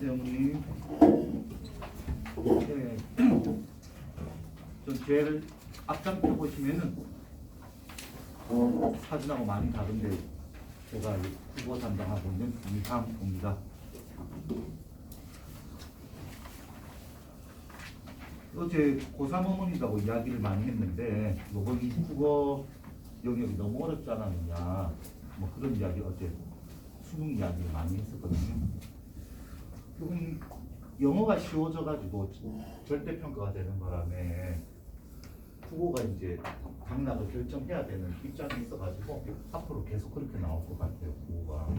안녕하세요, 어머님. 네. 전 죄를 앞장 보시면은 사진하고 많이 다른데 제가 국어 담당하고 있는 이상호입니다. 어제 고3 어머니라고 이야기를 많이 했는데 이번 국어 영역이 너무 어렵지 않았느냐 뭐 그런 이야기 어제 수능 이야기를 많이 했었거든요. 조금 영어가 쉬워져가지고 절대평가가 되는 바람에 국어가 이제 강락을 결정해야 되는 입장이 있어가지고 앞으로 계속 그렇게 나올 것 같아요. 국어가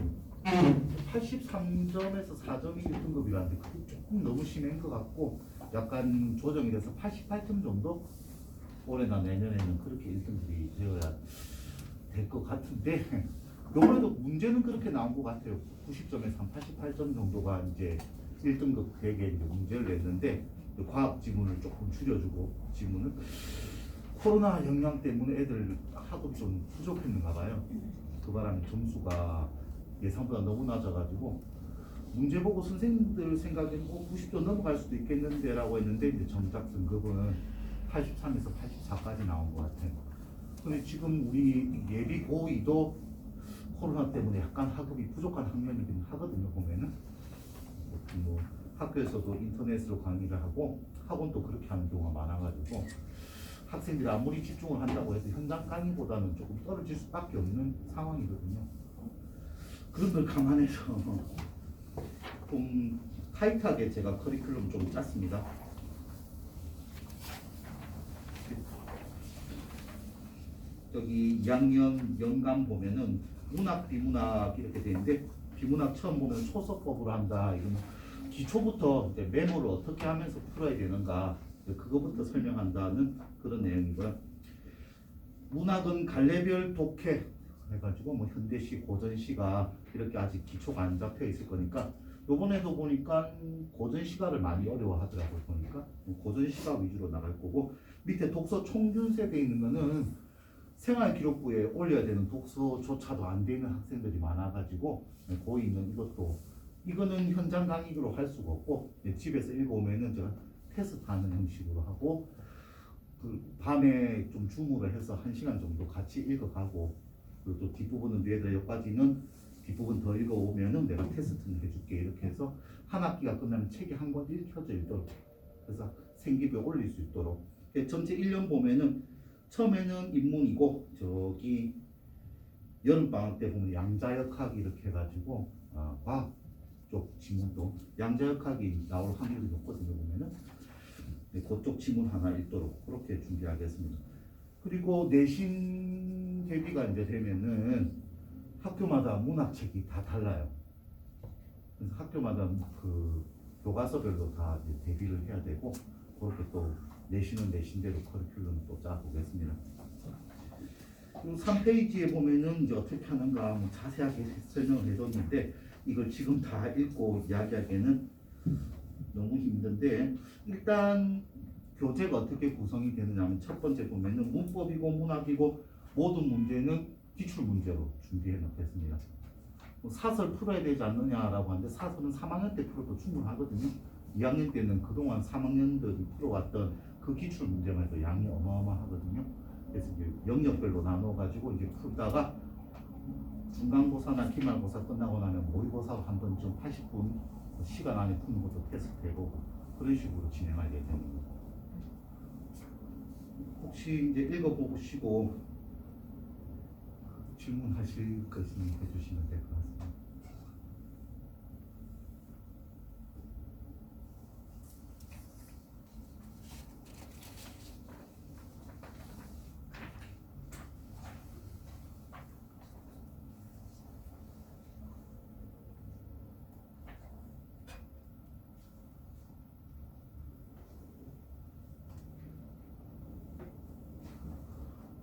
83점에서 4점이 1등급이라는데 그게 조금 너무 심한 것 같고 약간 조정이 돼서 88점 정도 올해나 내년에는 그렇게 1등급이 되어야 될 것 같은데 이번에도 문제는 그렇게 나온 것 같아요. 90점에서 한 88점 정도가 이제 1등급 되게 이제 문제를 냈는데 과학 지문을 조금 줄여주고 지문을 코로나 영향 때문에 애들 학업이 좀 부족했는가 봐요. 그 바람에 점수가 예상보다 너무 낮아가지고 문제 보고 선생님들 생각에는 90점 넘어갈 수도 있겠는데 라고 했는데 이제 정작 등급은 83에서 84까지 나온 것 같아요. 근데 지금 우리 예비 고2도 코로나 때문에 약간 학업이 부족한 학년이긴 하거든요. 보면은 뭐 학교에서도 인터넷으로 강의를 하고 학원도 그렇게 하는 경우가 많아가지고 학생들이 아무리 집중을 한다고 해도 현장 강의보다는 조금 떨어질 수밖에 없는 상황이거든요. 그런 걸 감안해서 좀 타이트하게 제가 커리큘럼 좀 짰습니다. 여기 2학년 연감 보면은 문학, 비문학 이렇게 되는데 비문학 처음 보면 초서법으로 한다. 이건 기초부터 이제 메모를 어떻게 하면서 풀어야 되는가 그거부터 설명한다는 그런 내용이고요. 문학은 갈래별 독해 해가지고 뭐 현대시, 고전시가 이렇게 아직 기초가 안 잡혀 있을 거니까 요번에도 보니까 고전시가를 많이 어려워하더라고요. 보니까 고전시가 위주로 나갈 거고 밑에 독서 총균세 돼 있는 거는 생활기록부에 올려야 되는 독서조차도 안 되는 학생들이 많아가지고 고2는 이거는 현장 강의로 할 수가 없고 집에서 읽어오면은 제가 테스트하는 형식으로 하고 그 밤에 좀 줌으로 해서 1시간 정도 같이 읽어가고 그리고 또 뒷부분은 얘들 여기까지는 뒷부분 더 읽어오면은 내가 테스트는 해줄게 이렇게 해서 한 학기가 끝나면 책이 한 권 읽혀져 있도록 그래서 생기부에 올릴 수 있도록 전체 1년 보면은 처음에는 인문이고 저기 여름방학 때 보면 양자역학 이렇게 해가지고 과학 쪽 지문도 양자역학이 나올 확률이 높거든요. 보면은 그쪽 지문 하나 읽도록 그렇게 준비하겠습니다. 그리고 내신 대비가 이제 되면은 학교마다 문학책이 다 달라요. 그래서 학교마다 그 교과서별로 다 이제 대비를 해야 되고 그렇게 또 내신은 내신대로 커리큘럼 또 짜보겠습니다. 그리고 3페이지에 보면은 이제 어떻게 하는가 뭐 자세하게 설명을 해뒀는데 이걸 지금 다 읽고 이야기하기에는 너무 힘든데 일단 교재가 어떻게 구성이 되느냐면 첫 번째 보면은 문법이고 문학이고 모든 문제는 기출 문제로 준비해 놓겠습니다. 사설 풀어야 되지 않느냐라고 하는데 사설은 3학년 때 풀어도 충분하거든요. 2학년 때는 그동안 3학년들이 풀어왔던 그 기출 문제만 해도 양이 어마어마하거든요. 그래서 이제 영역별로 나눠가지고 이제 풀다가 중간고사나 기말고사 끝나고 나면 모의고사로 한 번쯤 80분 시간 안에 푸는 것도 테스트 해보고 그런 식으로 진행할 예정입니다. 혹시 이제 읽어보시고 질문하실 거 있으면 해주시면 될 것 같습니다.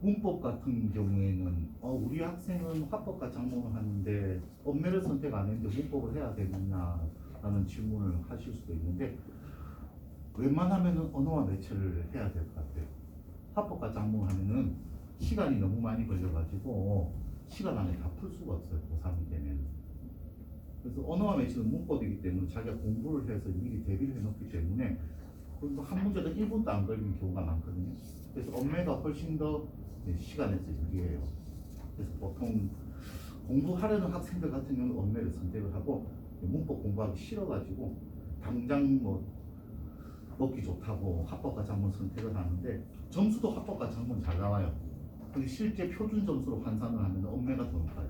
문법 같은 경우에는 우리 학생은 화법과 작문을 하는데 언매를 선택 안 했는데 문법을 해야 되느냐라는 질문을 하실 수도 있는데 웬만하면 언어와 매체를 해야 될 것 같아요. 화법과 작문을 하면은 시간이 너무 많이 걸려가지고 시간 안에 다 풀 수가 없어요. 고3이 되면. 그래서 언어와 매치는 문법이기 때문에 자기가 공부를 해서 미리 대비를 해놓기 때문에 그리고 한 문제도 1분도 안 걸리는 경우가 많거든요. 그래서 언매가 훨씬 더 시간에서 유리해요. 그래서 보통 공부하려는 학생들 같은 경우는 언매를 선택을 하고 문법 공부하기 싫어가지고 당장 뭐 먹기 좋다고 합법과 한번 선택을 하는데 점수도 합법과 한번 잘 나와요. 근데 실제 표준 점수로 환산을 하면 언매가 더 높아요.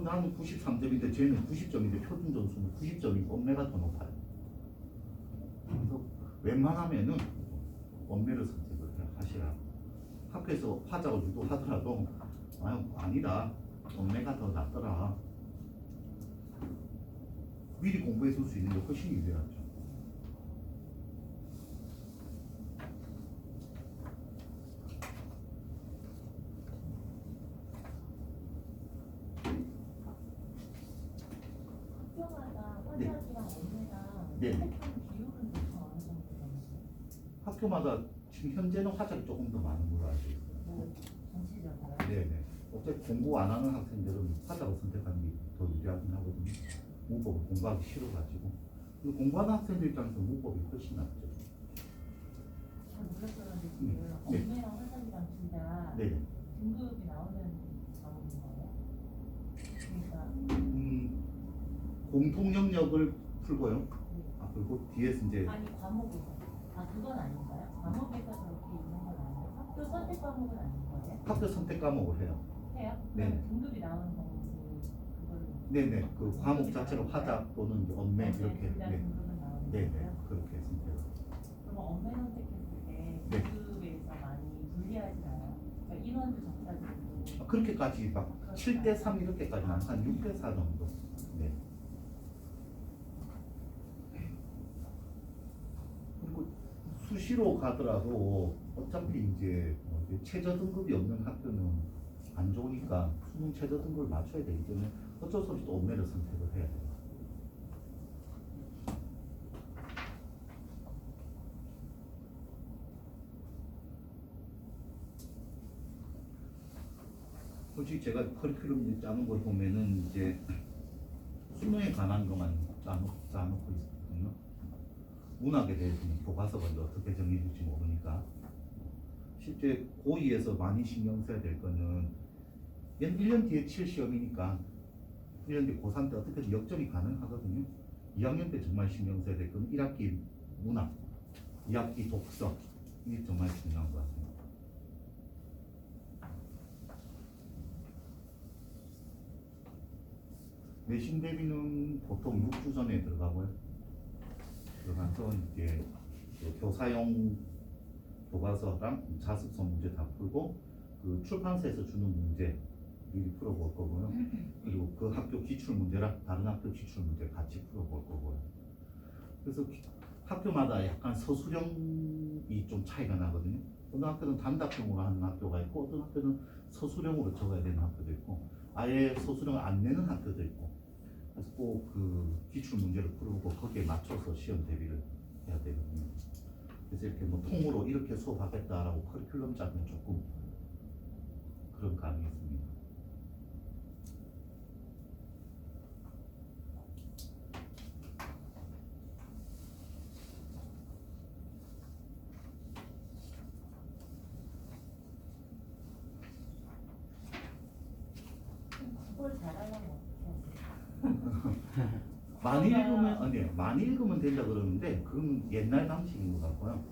나는 93점인데 쟤는 90점인데 표준 점수는 90점이고 언매가 더 높아요. 그래서 웬만하면은 언매를 선택을 하시라. 학교에서 화작을 유도하더라도 아니다. 언매가 더 낫더라. 미리 공부해 줄 수 있는 게 훨씬 유리하죠. 학교마다 네. 화작이랑 언매랑 네. 선택하는 비율은 보통 어느 정도 되는지 학교마다 지금 현재는 화작이 조금 더 많은 걸로 알고 있어요. 뭐 전체적으로 네네. 어차피 공부 안 하는 학생들은 화작을 선택하는 게 더 유리하긴 하거든요. 문법을 공부하기 싫어가지고. 근데 공부하는 학생들 입장에서 문법이 훨씬 낫죠. 잘 몰랐었는데 지금 네. 언매랑 화작이랑 둘 다 네네. 등급이 나오는 과목인 거예요? 공통 영역을 풀고요. 그리고 뒤에서 이제 아니 과목에서 그건 아닌가요? 과목에서 그렇게 있는 건 아니에요? 학교 선택 과목은 아닌 거예요? 학교 선택 과목을 해요. 해요? 네. 그럼 등급이 나오는 과목이 그걸로 네네. 그 과목 자체로 화작 또는 언매 이렇게. 둘다 네. 등급은 나오는 네네. 거예요? 그렇게 선택을. 그럼 언매 선택했을 때 네. 등급에서 많이 불리하지 않아요? 그러니까 인원도 적다고 그렇게까지 막 7대3 이렇게까지는 한 6대4 정도. 네. 그리고 수시로 가더라도 어차피 이제 최저 등급이 없는 학교는 안 좋으니까 수능 최저 등급을 맞춰야 되기 때문에 어쩔 수 없이 또 언매를 선택을 해야 돼요. 솔직히 제가 커리큘럼 짜는 걸 보면은 이제 수능에 관한 것만 짜놓고 있거든요. 문학에 대해서는 교과서가 이제 어떻게 정해질지 모르니까 실제 고2에서 많이 신경 써야 될 거는 1년 뒤에 칠 시험이니까 1년 뒤 고3 때 어떻게든 역전이 가능하거든요. 2학년 때 정말 신경 써야 될 거는 1학기 문학, 2학기 독서 이게 정말 중요한 것 같아요. 내신 대비는 보통 6주 전에 들어가고요. 들어가서 이제 교사용 교과서랑 자습서 문제 다 풀고 그 출판사에서 주는 문제 미리 풀어볼 거고요. 그리고 그 학교 기출 문제랑 다른 학교 기출 문제 같이 풀어볼 거고요. 그래서 학교마다 약간 서술형이 좀 차이가 나거든요. 어느 학교는 단답형으로 하는 학교가 있고 어떤 학교는 서술형으로 적어야 되는 학교도 있고 아예 서술형을 안 내는 학교도 있고 그래서 꼭 그 기출 문제를 풀고 거기에 맞춰서 시험 대비를 해야 되거든요. 그래서 이렇게 뭐 통으로 이렇게 수업하겠다라고 커리큘럼 짜면 조금 그런 감이 있습니다. 그걸 잘하려면 많이 읽으면 아니에요. 많이 읽으면 된다 그러는데 그건 옛날 방식인 것 같고요.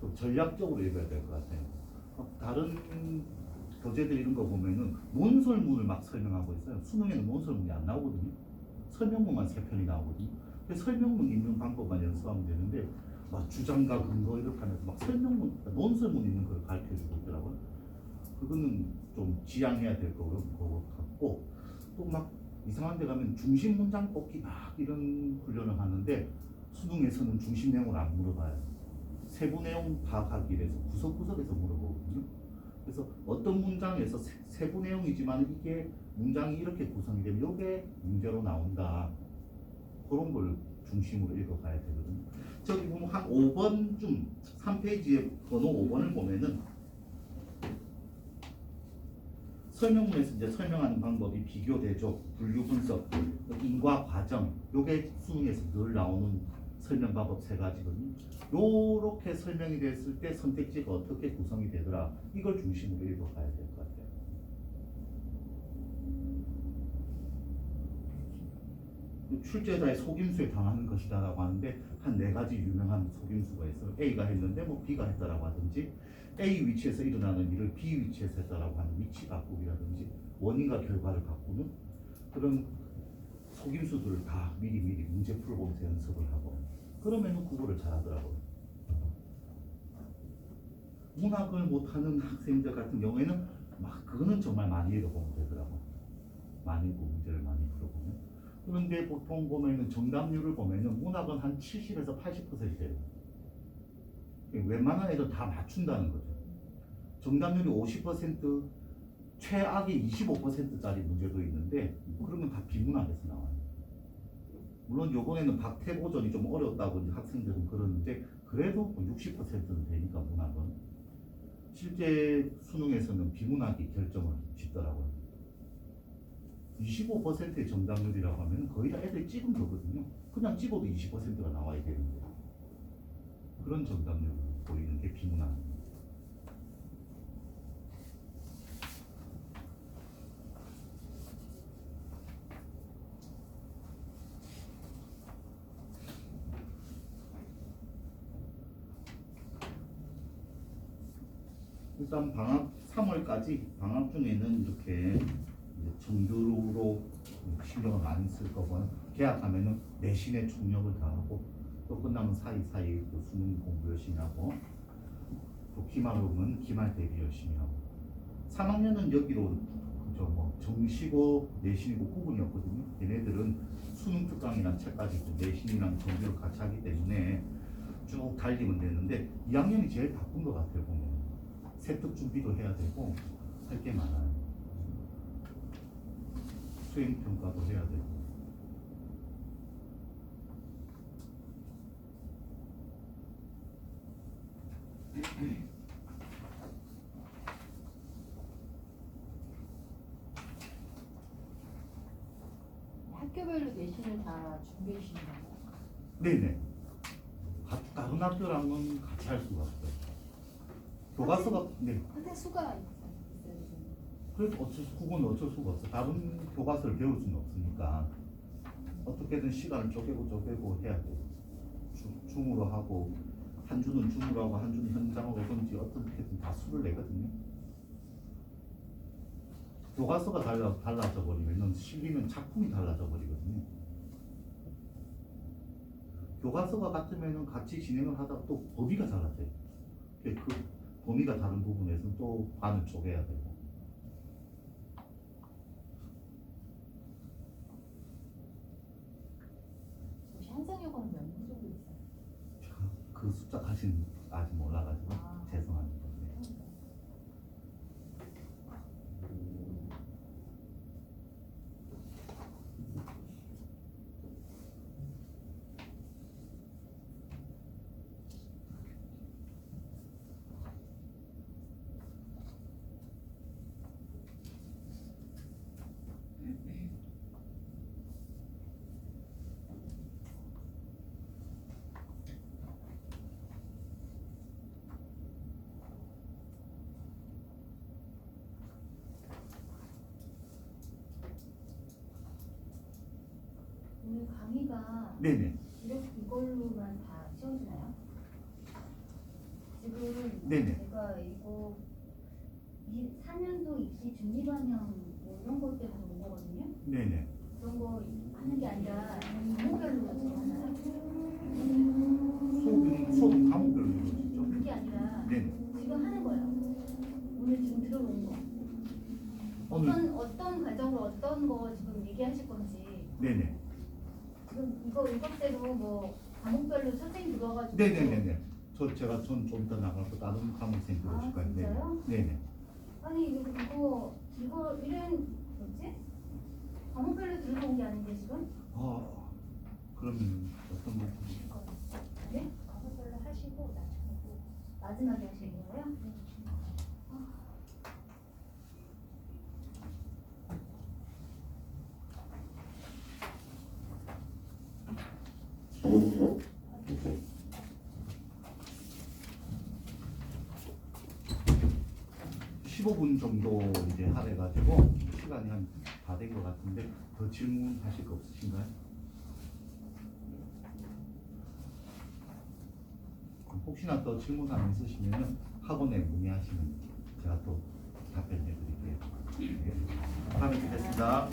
또 전략적으로 읽어야 될 것 같아요. 다른 교재들 이런 거 보면은 논설문을 막 설명하고 있어요. 수능에는 논설문이 안 나오거든요. 설명문만 3편이 나오거든요. 그래서 설명문 읽는 방법만 연습하면 되는데 막 주장과 근거 이렇게 하면서 막 설명문, 논설문 있는 걸 가르쳐주고 있더라고요. 그거는 좀 지양해야 될 것 같고 또 막 이상한 데 가면 중심 문장 뽑기 막 이런 훈련을 하는데 수능에서는 중심 내용을 안 물어봐요. 세부 내용 파악하기 위해서 구석구석에서 물어보거든요. 그래서 어떤 문장에서 세부 내용이지만 이게 문장이 이렇게 구성이 되면 이게 문제로 나온다. 그런 걸 중심으로 읽어가야 되거든요. 저기 보면 한 5번쯤 3페이지에 번호 5번을 보면은 설명문에서 이제 설명하는 방법이 비교 대조, 분류 분석, 인과 과정, 요게 수능에서 늘 나오는 설명 방법 세 가지거든요. 요렇게 설명이 됐을 때 선택지가 어떻게 구성이 되더라, 이걸 중심으로 읽어가야 될 것 같아요. 출제자의 속임수에 당하는 것이다라고 하는데 한 네 가지 유명한 속임수가 있어요. A가 했는데 뭐 B가 했다라고 하든지, A 위치에서 일어나는 일을 B 위치에서 했다라고 하는 위치 바꾸기라든지, 원인과 결과를 바꾸는 그런 속임수들을 다 미리 문제 풀어보면서 연습을 하고, 그러면 국어를 잘하더라고요. 문학을 못하는 학생들 같은 경우에는 막 그거는 정말 많이 읽어보면 되더라고요. 많이 읽고 문제를 많이 풀어보면. 그런데 보통 보면은 정답률을 보면은 문학은 한 70에서 80% 돼요. 웬만한 애들 다 맞춘다는 거죠. 정답률이 50%, 최악이 25%짜리 문제도 있는데 그러면 다 비문학에서 나와요. 물론 요번에는 박태고전이 좀 어려웠다고 이제 학생들은 그러는데 그래도 60%는 되니까 문학은 실제 수능에서는 비문학이 결정을 짓더라고요. 25%의 정답률이라고 하면 거의 다 애들이 찍은 거거든요. 그냥 찍어도 20%가 나와야 되는데 그런 정답률을 보이는 게 비문학입니다. 일단 방학 3월까지 방학 중에는 이렇게 정규로 신경을 많이 쓸 거고요. 개학하면은 내신에 총력을 다하고 또 끝나면 사이사이 또 수능 공부 열심히 하고 또 기말 오면 기말 대비 열심히 하고 3학년은 여기로 그저 뭐 정시고 내신이고 구분이 없거든요. 얘네들은 수능 특강이랑 책까지 있고 내신이랑 정규를 같이 하기 때문에 쭉 달리면 되는데 2학년이 제일 바쁜 것 같아요. 보면 세특 준비도 해야 되고 할 게 많아요. 수행평가도 해야 되고. 학교별로 내신을 다 준비해 주시는 건가요? 네네. 다른 학교랑은 같이 할 수가 없어요. 교과서가 네. 학생 수가 있어야 되는. 그래서 그건 어쩔 수가 없어. 다른 교과서를 배울 수는 없으니까 어떻게든 시간을 쪼개고 해야 돼. 줌으로 하고 한 주는 줌으로 하고 한 주는 현장으로 오든지 어떻게든 다 수를 내거든요. 교과서가 달라져 버리면 실리는 작품이 달라져 버리거든요. 교과서가 같으면 같이 진행을 하다가 또 범위가 달라져요. 그 범위가 다른 부분에서는 또 반을 쪼개야 되고. 혹시 한성여고는 몇 명 정도 있어요? 그 숫자까지는 아직 몰라가지고 죄송합니다. 네. 오늘 강의가 네네. 이걸로만 다 채워지나요? 지금 네네. 제가 이거 4년도 입시 준비 반영 뭐 이런 것 때문에 온 거거든요. 네네. 그런 거 하는 게 아니라 과목별로 하나요? 수업은 과목별로 이루어지죠. 그게 아니라 네네. 지금 하는 거예요. 오늘 지금 들어온 거. 오늘 어떤 과정으로 어떤 거 지금 얘기하실 건지. 네네. 지금 이것대로 뭐 과목별로 선생님 들어와가지고. 네네네네. 제가 좀 이따 나가고 다른 과목생 들어오실 거예요. 진짜요? 네네. 아니 이거 이런 뭐지? 과목별로 들어온 게 아닌데 지금? 그러면 어떤 부분? 네? 과목별로 하시고 마지막에 하시는 거예요? (15분) 정도 이제 할애가지고 시간이 한 다 된 것 같은데 더 질문하실 거 없으신가요? 혹시나 더 질문사항 있으시면 학원에 문의하시면 제가 또 답변해 드릴게요. 네. 다음에 뵙겠습니다.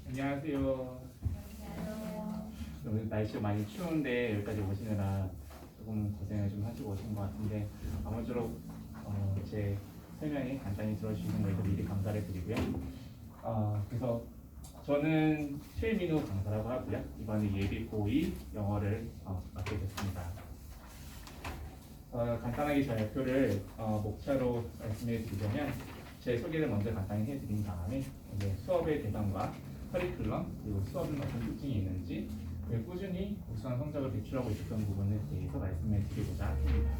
안녕하세요. 안녕하세요. 오늘 날씨가 많이 추운데 여기까지 오시느라 조금 고생을 좀 하시고 오신 것 같은데 아무쪼록 제 설명이 간단히 들어주시는 거에서 미리 감사를 드리고요. 그래서 저는 최민우 강사라고 하고요. 이번에 예비 고2 영어를 맡게 됐습니다. 간단하게 저의 목표를 목차로 말씀해 드리자면 제 소개를 먼저 간단히 해드린 다음에 이제 수업의 대상과 커리큘럼 그리고 수업은 어떤 특징이 있는지 그리고 꾸준히 우수한 성적을 배출하고 있었던 부분에 대해서 말씀을 드리고자 합니다.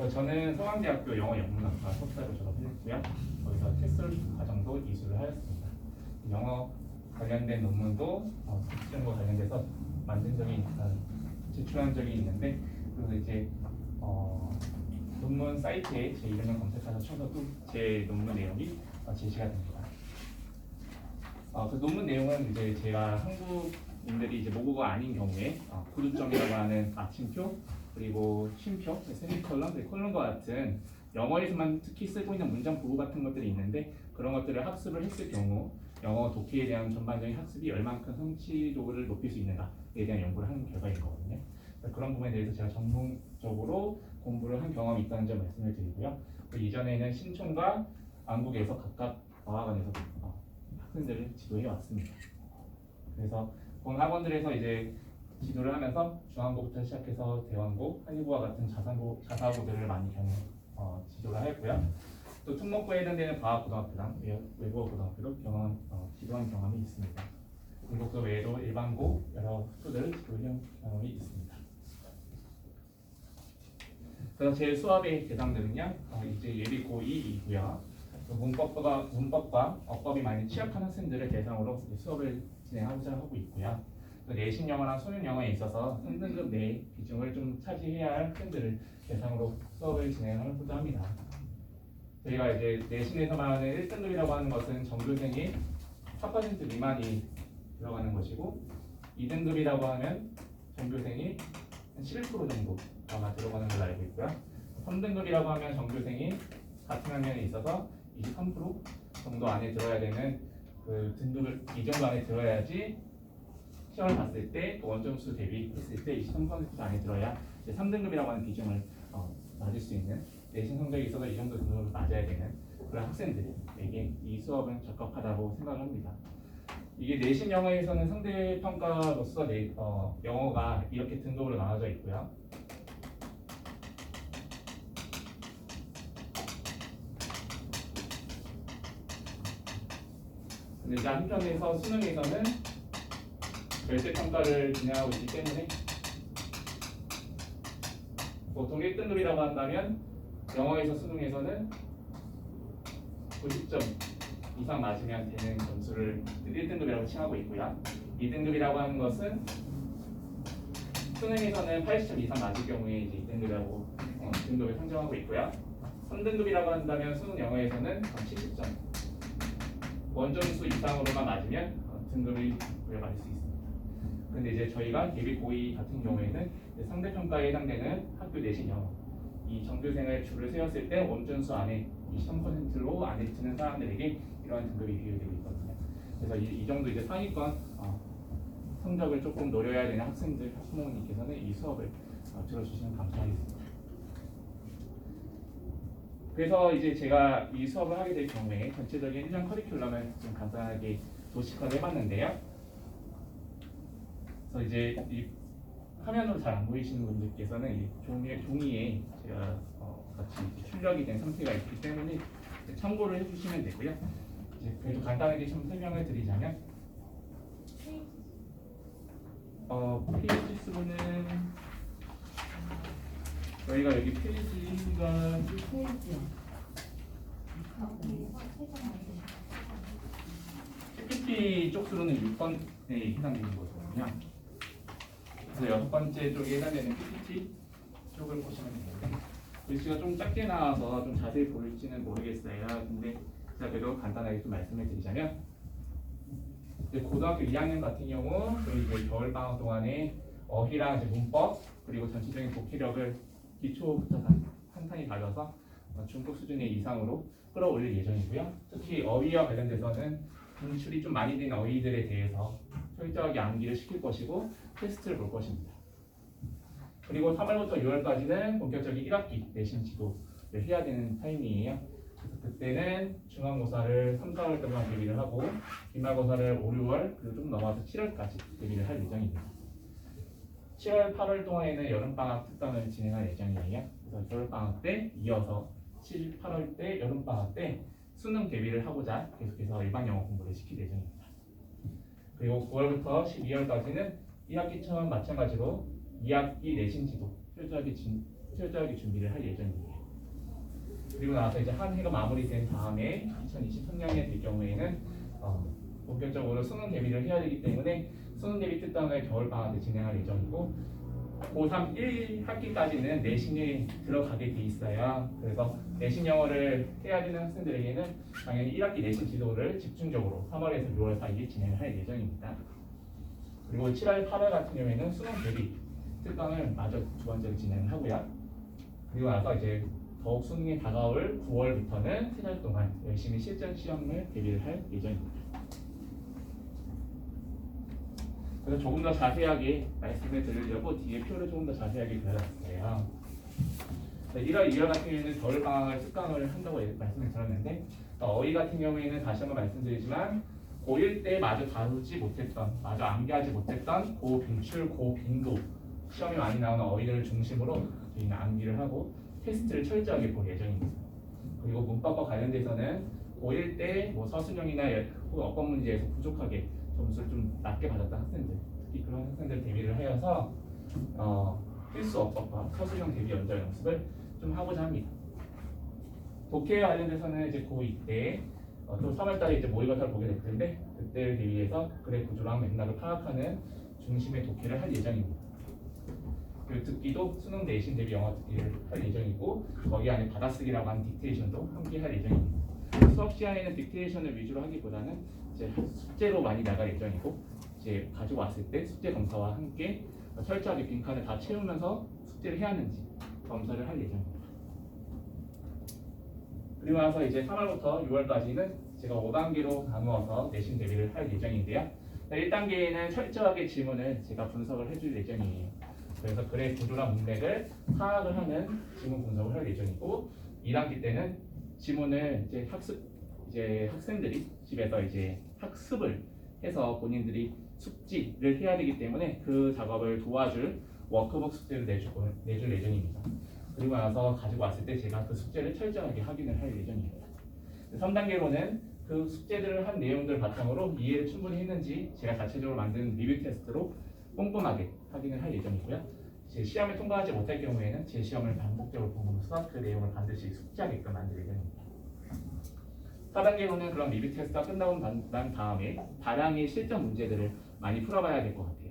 저는 서강대학교 영어영문학과 석사로 졸업했고요. 거기서 테스트 과정도 이수를 하였습니다. 영어 관련된 논문도 특징과 관련돼서 만든 적이 제출한 적이 있는데 그리고 이제 논문 사이트에 제 이름을 검색해서 쳐서도 제 논문 내용이 제시가 됩니다. 그 논문 내용은 이제 제가 한국인들이 이제 모국어 아닌 경우에 구두점이라고 하는 마침표 그리고 쉼표, 세미콜론, 콜론과 같은 영어에서만 특히 쓰고 있는 문장 부호 같은 것들이 있는데 그런 것들을 학습을 했을 경우 영어 독해에 대한 전반적인 학습이 얼만큼 성취도를 높일 수 있는가에 대한 연구를 한 결과인 거거든요. 그런 부분에 대해서 제가 전문적으로 공부를 한 경험이 있다는 점 말씀을 드리고요. 그 이전에는 신촌과 안국에서 각각 어학원에서 학생들을 지도해 왔습니다. 그래서 본 학원들에서 이제 지도를 하면서 중앙고부터 시작해서 대왕고, 한일고와 같은 자사고들을 많이 지도를 하였고요. 또 특목고에 해당되는 과학고등학교랑 외국어 고등학교도 지도한 경험이 있습니다. 공국도 외에도 일반고 여러 학교들을 지도한 경험이 있습니다. 그래서 제 수업의 대상들은요, 이제 예비 고2이고요. 문법과 어법이 많이 취약한 학생들을 대상으로 수업을 진행하고자 하고 있고요. 내신 영어나 소년 영어에 있어서 상등급 내 비중을 좀 차지해야 할 학생들을 대상으로 수업을 진행하고자 합니다. 저희가 이제 내신에서 말하는 1등급이라고 하는 것은 전교생이 4% 미만이 들어가는 것이고 2등급이라고 하면 전교생이 11% 정도가 들어가는 걸로 알고 있고요. 3등급이라고 하면 전교생이 같은 학년에 있어서 23% 정도 안에 들어야 되는 그 등급을 이 정도 안에 들어야지 시험을 봤을 때 원점수 대비했을 때 23% 안에 들어야 3등급이라고 하는 비중을 맞을 수 있는 내신 성적이 있어서 이 정도 등급을 맞아야 되는 그런 학생들에게 이 수업은 적합하다고 생각을 합니다. 이게 내신 영어에서는 상대 평가로서 영어가 이렇게 등급으로 나눠져 있고요. 근데 이제 한편에서 수능에서는 절대평가를 진행하고 있기 때문에 보통 1등급이라고 한다면 영어에서 수능에서는 90점 이상 맞으면 되는 점수를 1등급이라고 칭하고 있고요. 2등급이라고 하는 것은 수능에서는 80점 이상 맞을 경우에 이제 2등급이라고 등급을 상정하고 있고요. 3등급이라고 한다면 수능 영어에서는 70점 원점수 이상으로만 맞으면 등급을 부여받을 수 있습니다. 그런데 이제 저희가 예비 고2 같은 경우에는 이제 상대평가에 해당되는 학교 내신 영어 이 정규생을 줄을 세웠을 때 원준수 안에 23%로 안에 드는 사람들에게 이러한 등급이 비교되고 있거든요. 그래서 이 정도 이제 상위권 성적을 조금 노려야 되는 학생들, 학부모님께서는 이 수업을 들어주시면 감사하겠습니다. 그래서 이제 제가 이 수업을 하게 될 경우에 전체적인 1년 커리큘럼을 좀 간단하게 도식화를 해봤는데요. 그래서 이제 이 화면으로 잘 안 보이시는 분들께서는 이 종이에 제가 같이 출력이 된 상태가 있기 때문에 참고를 해주시면 되고요. 이제 그래도 간단하게 좀 설명을 드리자면 페이지 수는 저희가 여기 페이지가 PPT 쪽 수로는 6번에 해당되는 거거든요. 그래서 6번째 쪽에 해당되는 PPT 쪽을 보시면 되는데 글씨가 좀 작게 나와서 좀 자세히 보일지는 모르겠어요. 근데 제가 그래도 간단하게 좀 말씀을 드리자면 이제 고등학교 2학년 같은 경우 저희 이제 겨울방학 동안에 어휘랑 이제 문법 그리고 전체적인 독해력을 기초부터 탄탄히 다져서 중급 수준의 이상으로 끌어올릴 예정이고요. 특히 어휘와 관련돼서는 분출이 좀 많이 된 어휘들에 대해서 철저하게 암기를 시킬 것이고 테스트를 볼 것입니다. 그리고 3월부터 6월까지는 본격적인 1학기 내신 지도를 해야 되는 타이밍이에요. 그래서 그때는 중간고사를 3, 4월 동안 대비를 하고 기말고사를 5, 6월 그리고 좀 넘어가서 7월까지 대비를 할 예정입니다. 7월, 8월 동안에는 여름방학 특강을 진행할 예정이에요. 그래서 겨울방학 때 이어서 7, 8월 때 여름방학 때 수능 대비를 하고자 계속해서 일반 영어 공부를 시킬 예정입니다. 그리고 9월부터 12월까지는 1학기처럼 마찬가지로 2학기 내신 지도 철저하게 준비를 할 예정이에요. 그리고 나서 이제 한 해가 마무리된 다음에 2023년에 될 경우에는 본격적으로 수능 대비를 해야 되기 때문에 수능 대비 특강을 겨울방학 때 진행할 예정이고 고3 1학기까지는 내신이 들어가게 돼 있어요. 그래서 내신 영어를 해야 되는 학생들에게는 당연히 1학기 내신 지도를 집중적으로 3월에서 6월 사이에 진행을 할 예정입니다. 그리고 7월, 8월 같은 경우에는 수능 대비 특강을 마저 두 번째로 진행을 하고요. 그리고 나서 이제 더욱 수능이 다가올 9월부터는 3달 동안 열심히 실전 시험을 대비를 할 예정입니다. 그래서 조금 더 자세하게 말씀을 드리려고 뒤에 표를 조금 더 자세하게 그려놨어요. 1월, 2월 같은 경우에는 겨울방학을 특강을 한다고 말씀을 드렸는데 어휘 같은 경우에는 다시 한번 말씀드리지만 고1 때 마저 다루지 못했던, 마저 암기하지 못했던 고빈출, 고빈도 시험이 많이 나오는 어휘들을 중심으로 저희는 암기를 하고 테스트를 철저하게 볼 예정입니다. 그리고 문법과 관련돼서는 고1 때 뭐 서술형이나 어법 문제에서 부족하게 점수를 좀 낮게 받았던 학생들, 특히 그런 학생들 대비를 하여서 필수 어법과 서술형 대비 연절 연습을 좀 하고자 합니다. 독해에 관련돼서는 이제 고2 때 또 3월달에 이제 모의고사를 보게 될 텐데 그때를 대비해서 글의 구조랑 맥락을 파악하는 중심의 독해를 할 예정입니다. 그리고 듣기도 수능 내신 대비 영어 듣기를 할 예정이고 거기 안에 받아쓰기라고 하는 딕테이션도 함께 할 예정입니다. 수업 시간에는 딕테이션을 위주로 하기보다는 이제 숙제로 많이 나갈 예정이고 이제 가지고 왔을 때 숙제 검사와 함께 철저하게 빈칸을 다 채우면서 숙제를 해야 하는지 검사를 할 예정입니다. 그리고 나서 이제 3월부터 6월까지는 제가 5단계로 나누어서 내신 대비를 할 예정인데요. 1단계에는 철저하게 지문을 제가 분석을 해줄 예정이에요. 그래서 글의 구조나 문맥을 파악을 하는 지문 분석을 할 예정이고 2단계 때는 지문을 이제 학생들이 집에서 이제 학습을 해서 본인들이 숙지를 해야 되기 때문에 그 작업을 도와줄 워크북 숙제를 내줄 예정입니다. 그리고 나서 가지고 왔을 때 제가 그 숙제를 철저하게 확인을 할 예정입니다. 3단계로는 그 숙제들을 한 내용들 바탕으로 이해를 충분히 했는지 제가 자체적으로 만든 리뷰 테스트로 꼼꼼하게 확인을 할 예정이고요. 제 시험에 통과하지 못할 경우에는 제 시험을 반복적으로 보면서 그 내용을 반드시 숙지하게끔 만들 예정입니다. 4단계로는 그런 리뷰 테스트가 끝나고 난 다음에 다량의 실전 문제들을 많이 풀어봐야 될 것 같아요.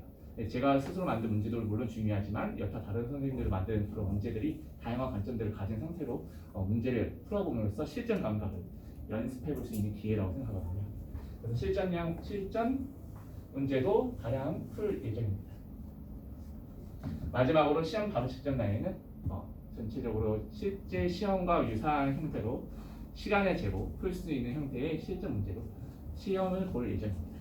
제가 스스로 만든 문제도 물론 중요하지만 여타 다른 선생님들이 만든 그런 문제들이 다양한 관점들을 가진 상태로 문제를 풀어보면서 실전 감각을 연습해볼 수 있는 기회라고 생각하거든요. 그래서 실전 문제도 다량 풀 예정입니다. 마지막으로 시험 바로 직전 날에는 전체적으로 실제 시험과 유사한 형태로 시간을 재고 풀 수 있는 형태의 실전 문제로 시험을 볼 예정입니다.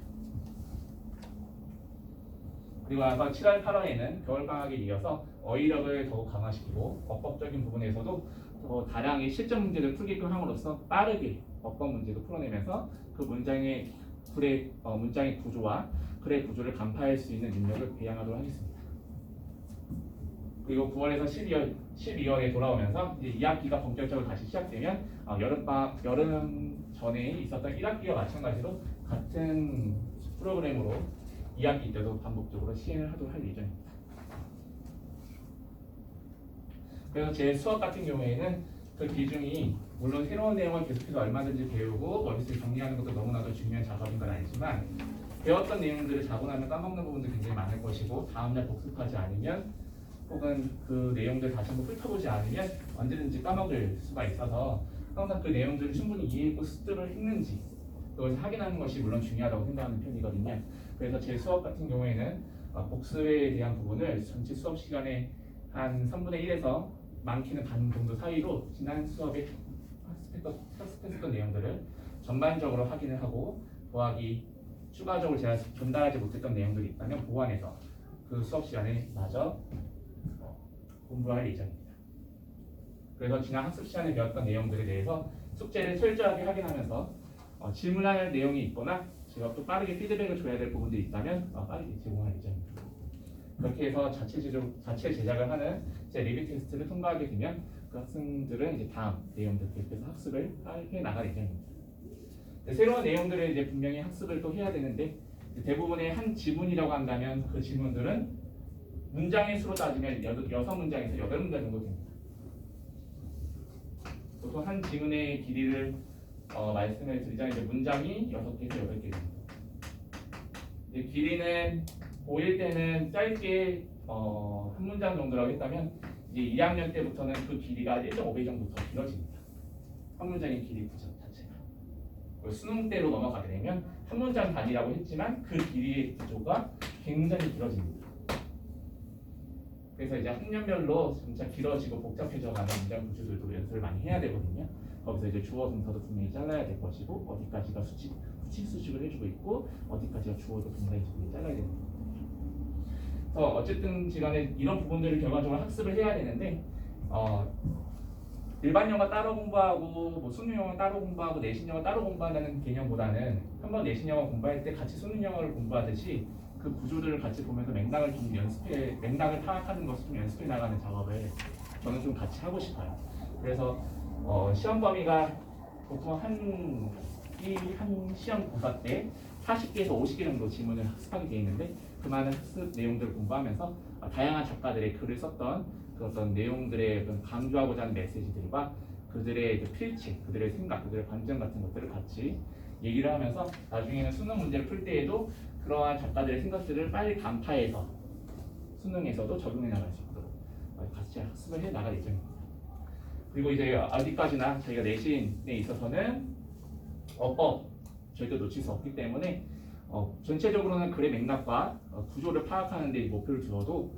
그리고 아까 7월 8월에는 겨울방학에 이어서 어휘력을 더욱 강화시키고 어법적인 부분에서도 더 다량의 실전 문제를 풀게끔 함으로써 빠르게 어법 문제도 풀어내면서 그 문장의 문장의 구조와 글의 구조를 간파할 수 있는 능력을 배양하도록 하겠습니다. 그리고 9월에서 12월에 돌아오면서 이제 2학기가 본격적으로 다시 시작되면 여름 전에 있었던 1학기와 마찬가지로 같은 프로그램으로 2학기 때도 반복적으로 시행을 하도록 할 예정입니다. 그래서 제 수업 같은 경우에는 그 비중이 물론 새로운 내용을 계속해서 얼마든지 배우고 머릿속에 정리하는 것도 너무나도 중요한 작업인 건 알지만 배웠던 내용들을 자고 나면 까먹는 부분도 굉장히 많을 것이고 다음날 복습하지 않으면 혹은 그 내용들 다시 한번 훑어보지 않으면 언제든지 까먹을 수가 있어서 항상 그 내용들을 충분히 이해했고 습득을 했는지 그것을 확인하는 것이 물론 중요하다고 생각하는 편이거든요. 그래서 제 수업 같은 경우에는 복습에 대한 부분을 전체 수업 시간에 한 3분의 1에서 많게는 반 정도 사이로 지난 수업에 학습했던 내용들을 전반적으로 확인을 하고 더하기 추가적으로 제가 전달하지 못했던 내용들이 있다면 보완해서 그 수업 시간에 마저 공부할 예정입니다. 그래서 지난 학습 시간에 배웠던 내용들에 대해서 숙제를 철저하게 확인하면서 질문할 내용이 있거나 제가 또 빠르게 피드백을 줘야 될 부분들이 있다면 빠르게 제공할 예정입니다. 그렇게 해서 자체 제작을 하는 제 리뷰 테스트를 통과하게 되면 그 학생들은 이제 다음 내용들 계속해서 학습을 해 나갈 예정입니다. 새로운 내용들을 이제 분명히 학습을 또 해야 되는데 대부분의 한 지문이라고 한다면 그 지문들은 문장의 수로 따지면 6문장에서 8문장 정도 됩니다. 보통 한 지문의 길이를 말씀을 드리자면 이제 문장이 6개에서 8개 됩니다. 이제 길이는 고1 때는 짧게 한 문장 정도라고 했다면 이제 2학년 때부터는 그 길이가 1.5배 정도 더 길어집니다. 한 문장의 길이 구조 자체가. 수능 때로 넘어가게 되면 한 문장 단위라고 했지만 그 길이의 구조가 굉장히 길어집니다. 그래서 이제 학년별로 점차 길어지고 복잡해져가는 문장 구조들도 연습을 많이 해야 되거든요. 거기서 이제 주어 동사도 분명히 잘라야 될 것이고 어디까지가 후치 수식을 해주고 있고 어디까지가 주어도 동사인지 잘라야 되는 거예요. 그래서 어쨌든 시간에 이런 부분들을 결과적으로 학습을 해야 되는데 일반 영어 따로 공부하고 뭐 수능 영어 따로 공부하고 내신 영어 따로 공부한다는 개념보다는 한번 내신 영어 공부할 때 같이 수능 영어를 공부하듯이 그 구조들을 같이 보면서 맥락을 파악하는 것을 좀 연습해 나가는 작업을 저는 좀 같이 하고 싶어요. 그래서 시험 범위가 보통 한 시험 고사 때 40개에서 50개 정도 지문을 학습하게 되어 있는데 그 많은 학습 내용들을 공부하면서 다양한 작가들의 글을 썼던 그 어떤 내용들의 어떤 강조하고자 하는 메시지들과 그들의 필체, 그들의 생각, 그들의 관점 같은 것들을 같이 얘기를 하면서 나중에는 수능 문제를 풀 때에도 그러한 작가들의 생각들을 빨리 간파해서 수능에서도 적용해 나갈 수 있도록 같이 학습을 해 나갈 예정입니다. 그리고 이제 어디까지나 저희가 내신에 있어서는 어법 절대 놓칠 수 없기 때문에 전체적으로는 글의 맥락과 구조를 파악하는 데 목표를 두어도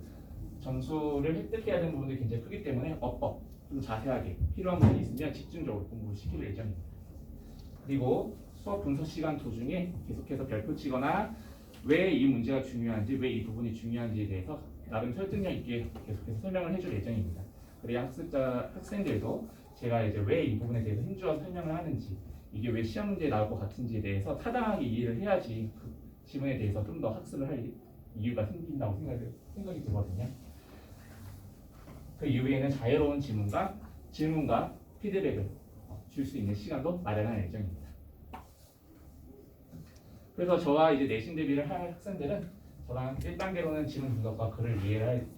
점수를 획득해야 되는 부분들이 굉장히 크기 때문에 어법 좀 자세하게 필요한 부분이 있으면 집중적으로 공부시킬 예정입니다. 그리고 수업 분석 시간 도중에 계속해서 별표 치거나 왜 이 문제가 중요한지, 왜 이 부분이 중요한지에 대해서 나름 설득력 있게 계속해서 설명을 해줄 예정입니다. 그래야 학생들도 제가 이제 왜 이 부분에 대해서 힘주어 설명을 하는지, 이게 왜 시험 문제에 나올 것 같은지에 대해서 타당하게 이해를 해야지 그 지문에 대해서 좀 더 학습을 할 이유가 생긴다고 생각이 들거든요. 그 이후에는 자유로운 질문과 피드백을 줄 수 있는 시간도 마련할 예정입니다. 그래서 저와 이제 내신 대비를 할 학생들은 저랑 1단계로는 지문 분석과 글을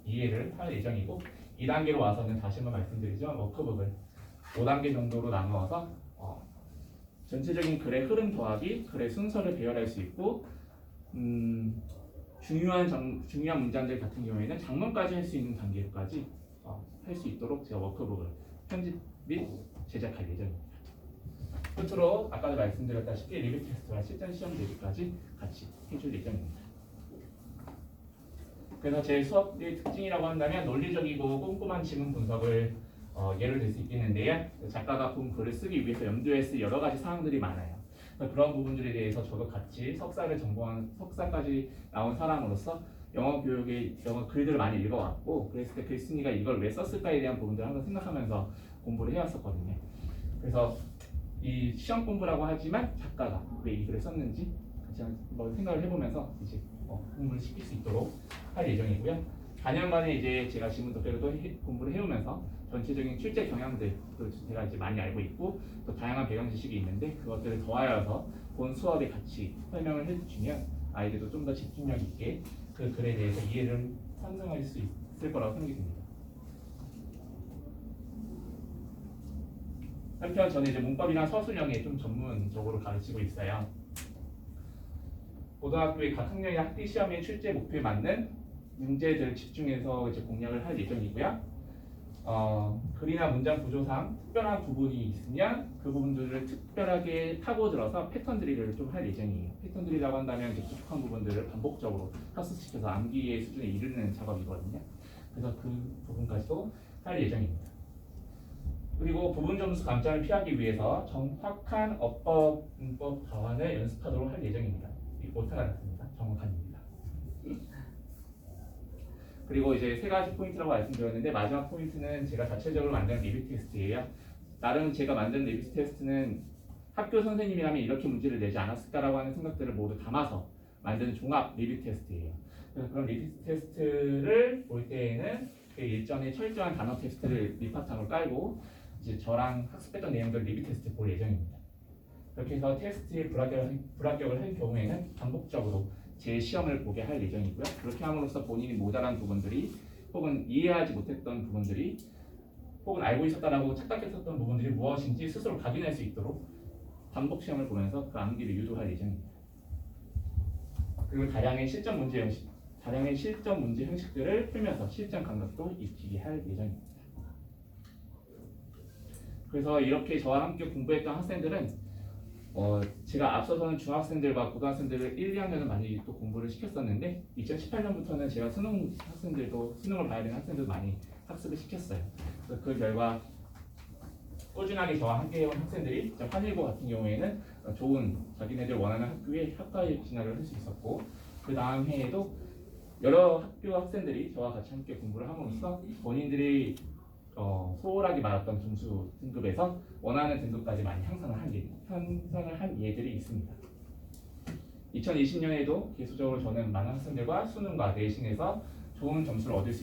이해를 할 예정이고 2단계로 와서는 다시 한번 말씀드리지만 워크북을 5단계 정도로 나누어서 전체적인 글의 흐름 더하기 글의 순서를 배열할 수 있고 중요한 문장들 같은 경우에는 장문까지 할 수 있는 단계까지 할 수 있도록 제가 워크북을 편집 및 제작할 예정입니다. 끝으로 아까도 말씀드렸다시피 리뷰 테스트와 실전 시험 대비까지 같이 해줄 예정입니다. 그래서 제 수업의 특징이라고 한다면 논리적이고 꼼꼼한 지문 분석을 예를 들 수 있겠는데요. 작가가 본 글을 쓰기 위해서 염두에 쓸 여러 가지 사항들이 많아요. 그런 부분들에 대해서 저도 같이 석사를 전공한 석사까지 나온 사람으로서 영어 교육의 영어 글들을 많이 읽어왔고, 그랬을 때 글쓴이가 이걸 왜 썼을까에 대한 부분들을 항상 생각하면서 공부를 해왔었거든요. 그래서 이 시험 공부라고 하지만 작가가 왜 이 글을 썼는지 같이 한번 생각을 해보면서 이제 공부를 시킬 수 있도록 할 예정이고요. 4년간에 이제 제가 지문 독해를 공부를 해오면서 전체적인 출제 경향들도 제가 이제 많이 알고 있고, 또 다양한 배경 지식이 있는데 그것들을 더하여서 본 수업에 같이 설명을 해주시면 아이들도 좀 더 집중력 있게 그 글에 대해서 이해를 상승할 수 있을 거라고 생각이 듭니다. 한편 저는 이제 문법이나 서술형에 좀 전문적으로 가르치고 있어요. 고등학교의 각 학년의 학기 시험의 출제 목표에 맞는 문제들을 집중해서 이제 공략을 할 예정이고요. 글이나 문장 구조상 특별한 부분이 있으면 그 부분들을 특별하게 파고들어서 패턴 드릴을 좀 할 예정이에요. 패턴 드릴이라고 한다면 이제 부족한 부분들을 반복적으로 학습시켜서 암기의 수준에 이르는 작업이거든요. 그래서 그 부분까지도 할 예정입니다. 그리고 부분 점수 감점을 피하기 위해서 정확한 어법, 문법 발언을 연습하도록 할 예정입니다. 오타가 났습니다. 정확한입니다. 그리고 이제 세 가지 포인트라고 말씀드렸는데, 마지막 포인트는 제가 자체적으로 만든 리뷰 테스트예요. 나름 제가 만든 리뷰 테스트는 학교 선생님이라면 이렇게 문제를 내지 않았을까라고 하는 생각들을 모두 담아서 만든 종합 리뷰 테스트예요. 그래서 그런 리뷰 테스트를 볼 때에는 그 일전에 철저한 단어 테스트를 밑바탕으로 깔고 이제 저랑 학습했던 내용들 리뷰 테스트 볼 예정입니다. 그렇게 해서 테스트에 불합격을 한 경우에는 반복적으로 제 시험을 보게 할 예정이고요. 그렇게 함으로써 본인이 모자란 부분들이, 혹은 이해하지 못했던 부분들이, 혹은 알고 있었다라고 착각했었던 부분들이 무엇인지 스스로 확인할 수 있도록 반복 시험을 보면서 그 암기를 유도할 예정입니다. 그리고 다량의 실전 문제 형식들을 풀면서 실전 감각도 익히게 할 예정입니다. 그래서 이렇게 저와 함께 공부했던 학생들은 제가 앞서서는 중학생들과 고등학생들을 1, 2학년을 많이 또 공부를 시켰었는데 2018년부터는 제가 수능을 봐야 되는 학생들도 많이 학습을 시켰어요. 그래서 그 결과 꾸준하게 저와 함께 해온 학생들이 환일고 같은 경우에는 좋은 자기네들 원하는 학과에 진학을 할 수 있었고, 그 다음 해에도 여러 학교 학생들이 저와 같이 함께 공부를 함으로써 본인들이 소홀하게 받았던 점수 등급에서 원하는 등급까지 많이 향상을 한 예들이 있습니다. 2020년에도 계속적으로 저는 많은 학생들과 수능과 내신에서 좋은 점수를 얻을 수